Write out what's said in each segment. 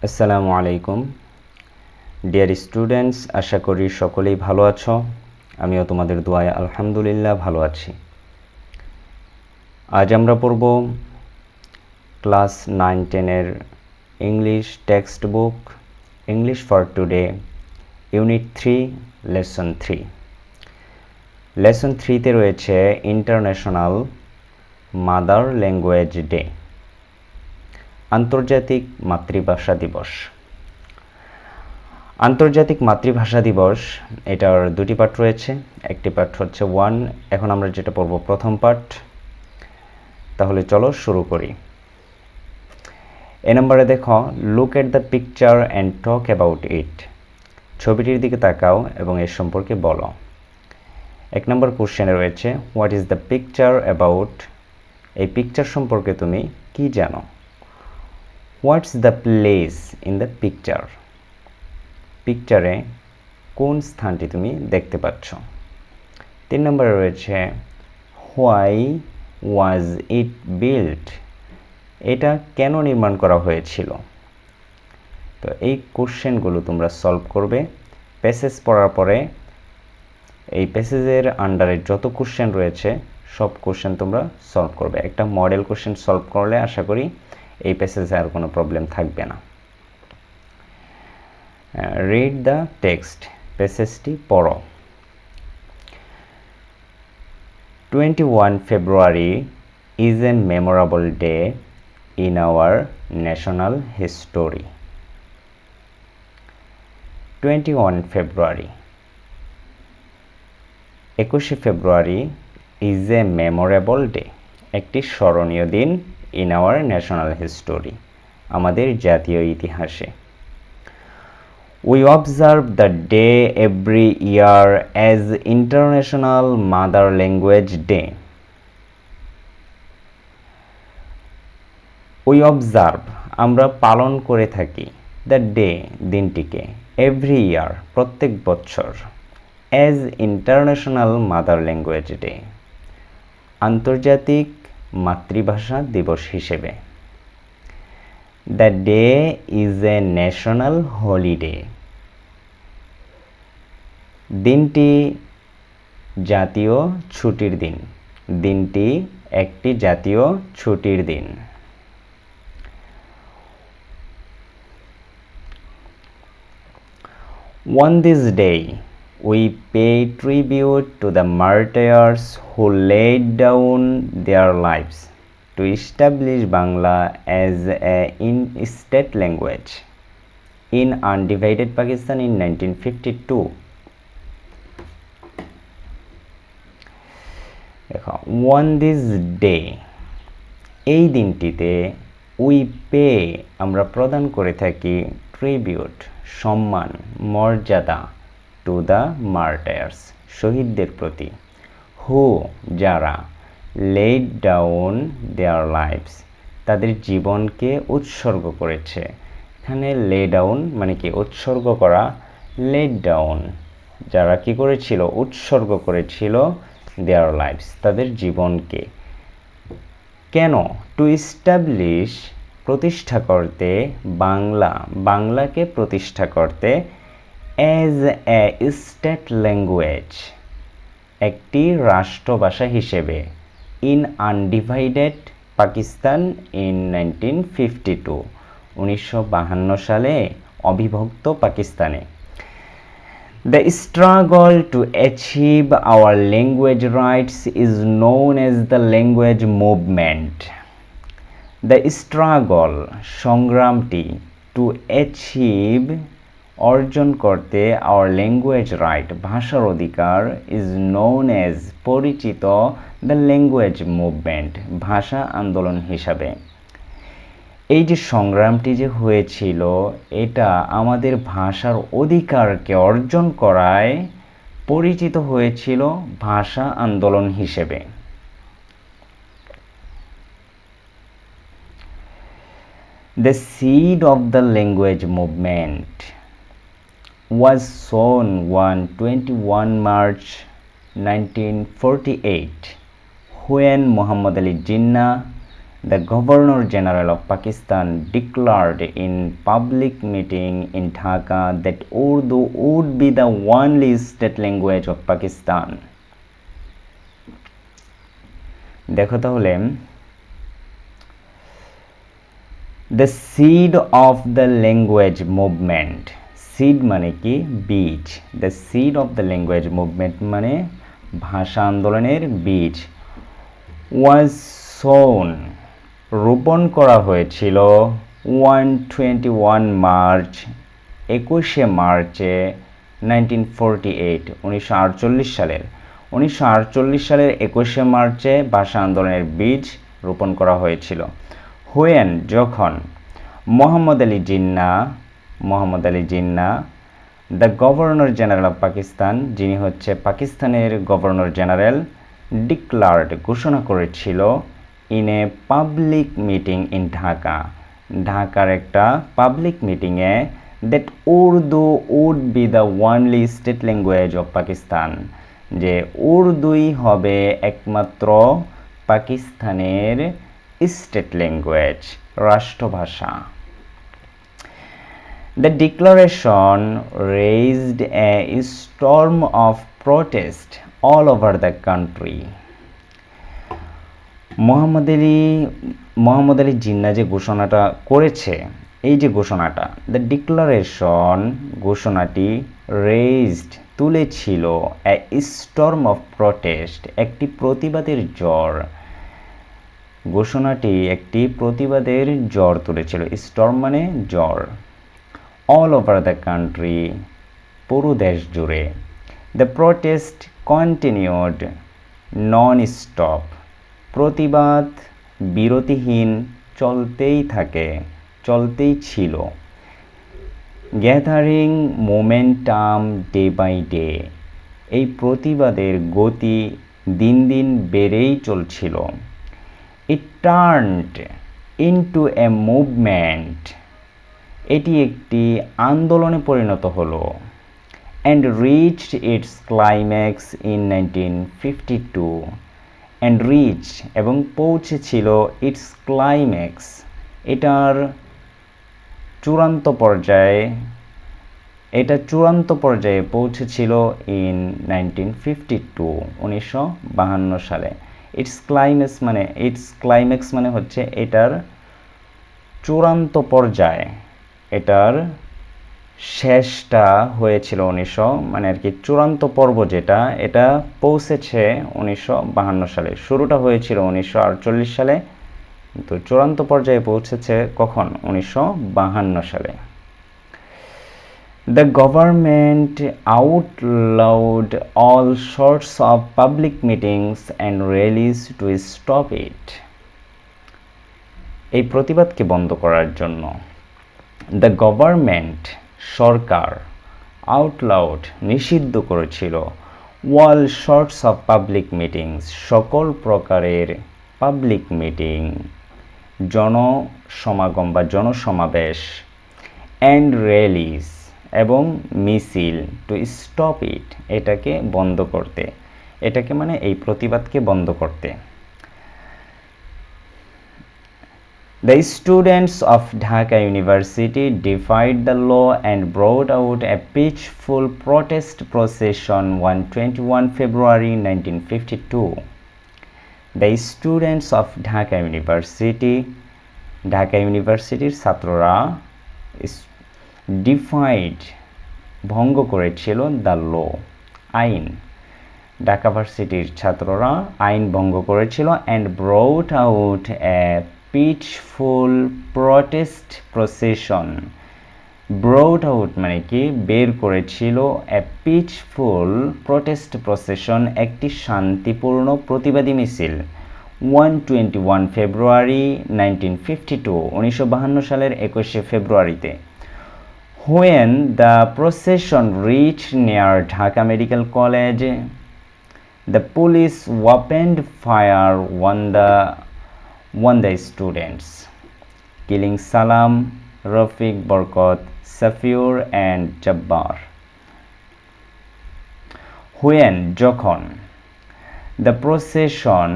আসসালামু আলাইকুম dear students, আশা করি সকলেই ভালো আছো। আমিও তোমাদের দোয়ায় আলহামদুলিল্লাহ ভালো আছি। আজ আমরা পড়ব ক্লাস 9-10-এর English textbook English for today Unit-3 Lesson-3। Lesson-3-তে রয়েছে ইন্টারন্যাশনাল মাদার ল্যাঙ্গুয়েজ ডে, আন্তর্জাতিক মাতৃভাষা দিবস। আন্তর্জাতিক মাতৃভাষা দিবস এটার দুটি পার্ট রয়েছে। একটি পার্ট হচ্ছে 1, এখন আমরা যেটা পড়ব প্রথম পার্ট। তাহলে চলো শুরু করি। এ নম্বরে দেখো, look at the picture and talk about it. ছবিটির দিকে তাকাও এবং এর সম্পর্কে বলো। 1 নম্বর কোশ্চেনে রয়েছে what is the picture about. এই পিকচার সম্পর্কে তুমি কি জানো? What's the place in the picture. পিকচারে কোন স্থানটি তুমি দেখতে পাচ্ছ? 3 নম্বরে রয়েছে হোয়াই ওয়াজ ইট বিল্ট। এটা কেন নির্মাণ করা হয়েছিল? তো এই কোশ্চেনগুলো তোমরা সলভ করবে। প্যাসেজ পড়ার পরে এই প্যাসেজের আন্ডারে যত কোশ্চেন রয়েছে সব কোশ্চেন তোমরা সলভ করবে। একটা মডেল কোশ্চেন সলভ করলে আশা করি এই প্যাসেজে আর কোনো প্রবলেম থাকবে না। রিড দ্য টেক্সট, প্যাসেজটি পড়ো। 21 February is a memorable day in our national history. 21 February, 21 February is a memorable day, একটি স্মরণীয় দিন in our national history, আমাদের জাতীয় ইতিহাসে। We observe the day every year as International Mother Language Day. We observe, আমরা পালন করে থাকি, the day, দিনটিকে, every year, প্রত্যেক বছর, as International Mother Language Day, আন্তর্জাতিক মাতৃভাষা দিবস হিসেবে। The day is a national holiday. দিনটি জাতীয় ছুটির দিন, দিনটি একটি জাতীয় ছুটির দিন। On this day, we pay tribute to the martyrs who laid down their lives to establish Bangla as a state language in undivided Pakistan in 1952. দেখো, on this day, এই দিনটিতে we pay, আমরা প্রদান করে থাকি tribute, সম্মান, মর্যাদা to the martyrs, শহীদদের প্রতি, who, যারা, laid down their lives, তাদের জীবনকে উৎসর্গ করেছে। এখানে lay down মানে কি? উৎসর্গ করা। laid down, যারা কি করেছিল? উৎসর্গ করেছিল their lives, তাদের জীবনকে। কেন? to establish, প্রতিষ্ঠা করতে, বাংলা, বাংলাকে প্রতিষ্ঠা করতে, as a state language, একটি রাষ্ট্রভাষা হিসেবে, in undivided Pakistan in 1952, 1952 সালে অবিভক্ত পাকিস্তানে। The struggle to achieve our language rights is known as the language movement. The struggle, সংগ্রামটি, to achieve, অর্জন করতে, our language right, ভাষার অধিকার, is known as, পরিচিত, the language movement, ভাষা আন্দোলন হিসাবে। এই যে সংগ্রামটি যে হয়েছিল, এটা আমাদের ভাষার অধিকারকে অর্জন করায় পরিচিত হয়েছিল ভাষা আন্দোলন হিসেবে। The seed of the language movement was sown on 21 March 1948 when Mohammad Ali Zinnah The Governor General of Pakistan declared in public meeting in Dhaka that Urdu would be the only state language of Pakistan. দেখো তাহলে the seed of the language movement, seed মানে কি বীজ, the seed of the language movement মানে ভাষা আন্দোলনের বীজ was sown, রোপণ করা হয়েছিল 121 মার্চ 21শে মার্চে 1948 সালের 1948 সালের 21শে মার্চে ভাষা আন্দোলনের বীজ রোপণ করা হয়েছিল। when যখন Mohammad Ali Jinnah the governor general of Pakistan, যিনি হচ্ছে পাকিস্তানের গভর্নর জেনারেল, ডিক্লার্ড ঘোষণা করেছিল in a public meeting in Dhaka, ঢাকার একটা পাবলিক মিটিংয়ে that Urdu would be the only state language of Pakistan, যে উর্দুই হবে একমাত্র পাকিস্তানের স্টেট ল্যাঙ্গুয়েজ, রাষ্ট্রভাষা। The declaration raised a storm of protest all over the country. Mohammad Ali Jinnah যে ঘোষণাটা করেছে, এই যে ঘোষণাটা, দ্য ডিক্লারেশন ঘোষণাটি রেইজড তুলেছিল এ স্টর্ম অফ প্রটেস্ট, একটি প্রতিবাদের ঝড়, ঘোষণাটি একটি প্রতিবাদের ঝড় তুলেছিল, স্টর্ম মানে ঝড়, all over the country, পুরো দেশ জুড়ে। The protest continued non-stop, প্রতিবাদ বিরতিহীন চলতেই ছিল। Gathering momentum day by day, এই প্রতিবাদের গতি দিন দিন বেড়েই চলছিল। It turned into a movement, এটি একটি আন্দোলনে পরিণত হলো। and reached its climax in 1952, and reached এবং পৌঁছেছিল its climax, এটার চূড়ান্ত পর্যায়ে পৌঁছেছিল in 1952 সালে। its climax মানে হচ্ছে এটার চূড়ান্ত পর্যায়ে, এটার শেষটা হয়েছিল মানে আর কি চূড়ান্ত পর্ব যেটা, এটা পৌঁছেছে 1952 সালে। শুরুটা হয়েছিল 1948 সালে, কিন্তু চূড়ান্ত পর্যায়ে পৌঁছেছে কখন? 1952 সালে। The government outlawed all sorts of public meetings and rallies to stop it. এই প্রতিবাদকে বন্ধ করার জন্য দ্য গভর্নমেন্ট সরকার outlawed নিষিদ্ধ করেছিল all sorts of public meetings সকল প্রকারের পাবলিক মিটিং, জনসমাগম বা জনসমাবেশ, and rallies এবং মিছিল, টু স্টপ ইট এটাকে বন্ধ করতে, এটাকে মানে এই প্রতিবাদকে বন্ধ করতে। The students of Dhaka University defied the law and brought out a peaceful protest procession on 21 February 1952. The students of Dhaka Universityর ছাত্ররা defied ভঙ্গ করেছিল the law আইন, ঢাকা ভার্সিটির ছাত্ররা আইন ভঙ্গ করেছিল and brought out a peaceful protest procession, brought out মানে কি বের করেছিল, a peaceful protest procession একটি শান্তিপূর্ণ প্রতিবাদী মিছিল 121 ফেব্রুয়ারি 1952 সালের 21শে ফেব্রুয়ারিতে। When the procession reached near Dhaka Medical College, the police opened fire on the students, killing Salam, Rafiq, Barkat, Safiur and Jabbar. When যখন দ্য প্রসেশন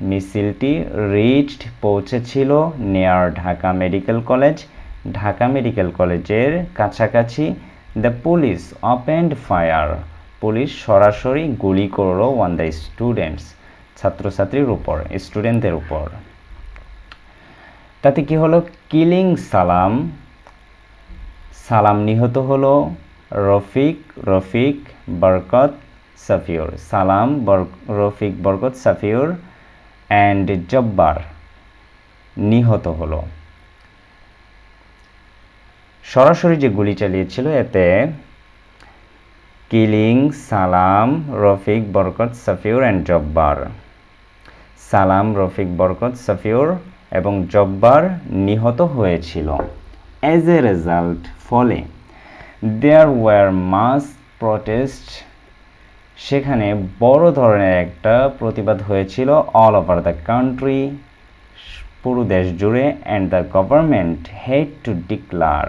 মিছিলটি রিচড পৌঁছেছিল near Dhaka medical college, Dhaka medical কলেজের কাছাকাছি। The police opened fire, police সরাসরি গুলি করলো on the students, ছাত্রছাত্রীর উপর, স্টুডেন্টদের উপর। তাতে কি হলো? কিলিং সালাম, সালাম নিহত হলো। রফিক, বরকত, সাফিউর, সালাম, রফিক, বরকত, সাফিউর অ্যান্ড জব্বার নিহত হলো। সরাসরি যে গুলি চালিয়েছিল এতে কিলিং সালাম, রফিক, বরকত, সাফিউর অ্যান্ড জব্বার, সালাম, রফিক, বরকত, সাফিউর এবং জব্বার নিহত হয়েছিল। অ্যাজ এ রেজাল্ট, ফলে দেয়ার ওয়ার মাস প্রটেস্ট, সেখানে বড় ধরনের একটা প্রতিবাদ হয়েছিল অল ওভার দ্য কান্ট্রি, পুরো দেশ জুড়ে। And the government had to declare,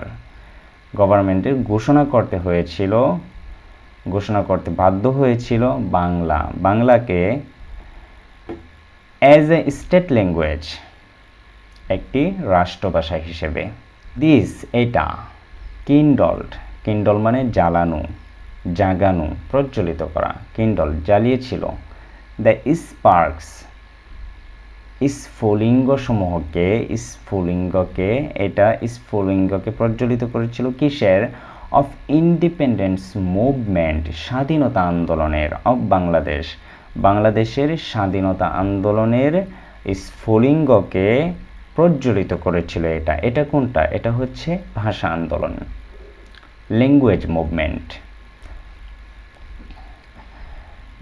গভর্নমেন্টের ঘোষণা করতে বাধ্য হয়েছিল বাংলাকে অ্যাজ এ স্টেট ল্যাঙ্গুয়েজ, একটি রাষ্ট্রভাষা হিসেবে। দিস, এটা, কিন্ডল মানে জ্বালানো, জাগানো, প্রজ্বলিত করা, কিন্ডল জ্বালিয়েছিল। দ্য স্পার্কস, স্ফুলিঙ্গকে প্রজ্বলিত করেছিল কিসের? অফ ইন্ডিপেন্ডেন্স মুভমেন্ট, স্বাধীনতা আন্দোলনের, অফ বাংলাদেশের স্বাধীনতা আন্দোলনের স্ফুলিঙ্গকে প্রজ্বলিত করেছিল। এটা কোনটা? এটা হচ্ছে ভাষা আন্দোলন, ল্যাঙ্গুয়েজ মুভমেন্ট।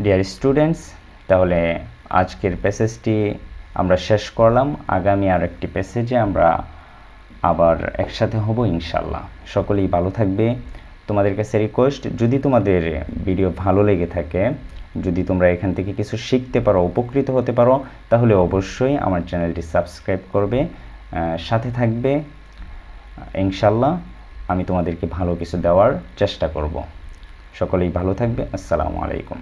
ডিয়ার স্টুডেন্টস, তাহলে আজকের প্যাসেজটি আমরা শেষ করলাম। আগামী আরেকটি প্যাসেজে আমরা আবার একসাথে হব ইনশাল্লাহ। সকলেই ভালো থাকবে। তোমাদের কাছে রিকোয়েস্ট, যদি তোমাদের ভিডিও ভালো লেগে থাকে, যদি তোমরা এখান থেকে কিছু শিখতে পারো, উপকৃত হতে পারো, তাহলে অবশ্যই আমার চ্যানেলটি সাবস্ক্রাইব করবে, সাথে থাকবে। ইনশাল্লাহ আমি তোমাদেরকে ভালো কিছু দেওয়ার চেষ্টা করব। সকলেই ভালো থাকবে। আসসালামু আলাইকুম।